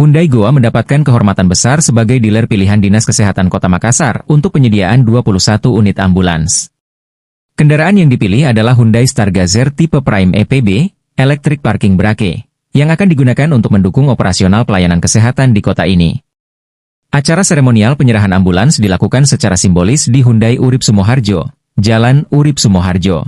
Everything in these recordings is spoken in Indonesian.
Hyundai Goa mendapatkan kehormatan besar sebagai dealer pilihan Dinas Kesehatan Kota Makassar untuk penyediaan 21 unit ambulans. Kendaraan yang dipilih adalah Hyundai Stargazer tipe Prime EPB, Electric Parking Brake, yang akan digunakan untuk mendukung operasional pelayanan kesehatan di kota ini. Acara seremonial penyerahan ambulans dilakukan secara simbolis di Hyundai Urip Sumoharjo, Jalan Urip Sumoharjo.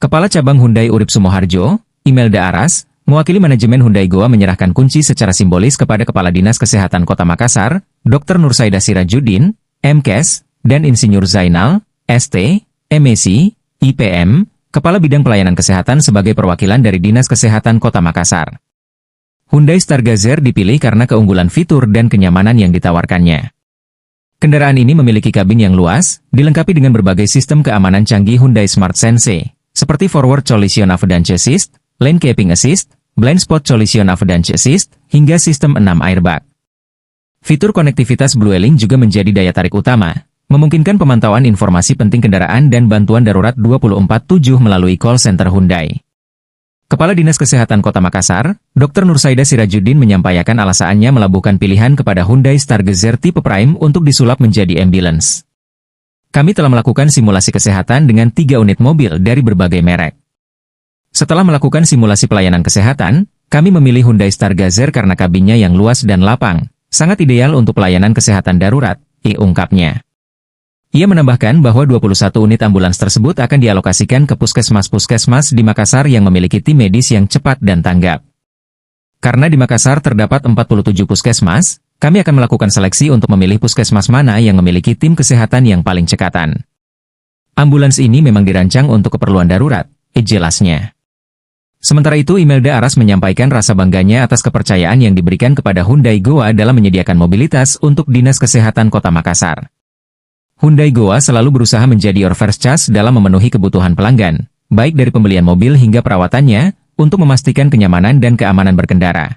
Kepala Cabang Hyundai Urip Sumoharjo, Imelda Aras, mewakili manajemen Hyundai Goa menyerahkan kunci secara simbolis kepada Kepala Dinas Kesehatan Kota Makassar, Dr. Nursaida Sirajuddin, MKes, dan Insinyur Zainal, ST, MEC, IPM, Kepala Bidang Pelayanan Kesehatan sebagai perwakilan dari Dinas Kesehatan Kota Makassar. Hyundai Stargazer dipilih karena keunggulan fitur dan kenyamanan yang ditawarkannya. Kendaraan ini memiliki kabin yang luas, dilengkapi dengan berbagai sistem keamanan canggih Hyundai Smart Sense, seperti Forward Collision Avoidance Assist, Lane Keeping Assist, Blind Spot Collision Avoidance Assist, hingga sistem 6 airbag. Fitur konektivitas BlueLink juga menjadi daya tarik utama, memungkinkan pemantauan informasi penting kendaraan dan bantuan darurat 24/7 melalui call center Hyundai. Kepala Dinas Kesehatan Kota Makassar, Dr. Nursaida Sirajuddin menyampaikan alasannya melabuhkan pilihan kepada Hyundai Stargazer tipe Prime untuk disulap menjadi ambulans. Kami telah melakukan simulasi kesehatan dengan 3 unit mobil dari berbagai merek. Setelah melakukan simulasi pelayanan kesehatan, kami memilih Hyundai Stargazer karena kabinnya yang luas dan lapang, sangat ideal untuk pelayanan kesehatan darurat, ungkapnya. Ia menambahkan bahwa 21 unit ambulans tersebut akan dialokasikan ke puskesmas-puskesmas di Makassar yang memiliki tim medis yang cepat dan tanggap. Karena di Makassar terdapat 47 puskesmas, kami akan melakukan seleksi untuk memilih puskesmas mana yang memiliki tim kesehatan yang paling cekatan. Ambulans ini memang dirancang untuk keperluan darurat, jelasnya. Sementara itu Imelda Aras menyampaikan rasa bangganya atas kepercayaan yang diberikan kepada Hyundai Goa dalam menyediakan mobilitas untuk Dinas Kesehatan Kota Makassar. Hyundai Goa selalu berusaha menjadi your first choice dalam memenuhi kebutuhan pelanggan, baik dari pembelian mobil hingga perawatannya, untuk memastikan kenyamanan dan keamanan berkendara.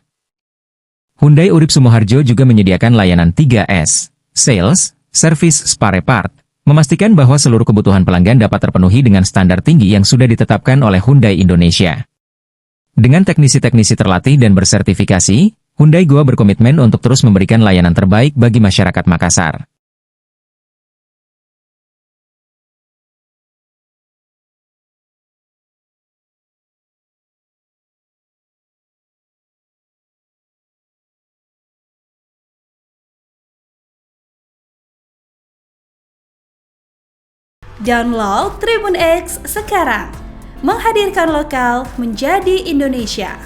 Hyundai Urip Sumoharjo juga menyediakan layanan 3S, Sales, Service Spare Part, memastikan bahwa seluruh kebutuhan pelanggan dapat terpenuhi dengan standar tinggi yang sudah ditetapkan oleh Hyundai Indonesia. Dengan teknisi-teknisi terlatih dan bersertifikasi, Hyundai Goa berkomitmen untuk terus memberikan layanan terbaik bagi masyarakat Makassar. Download Tribun X sekarang, menghadirkan lokal menjadi Indonesia.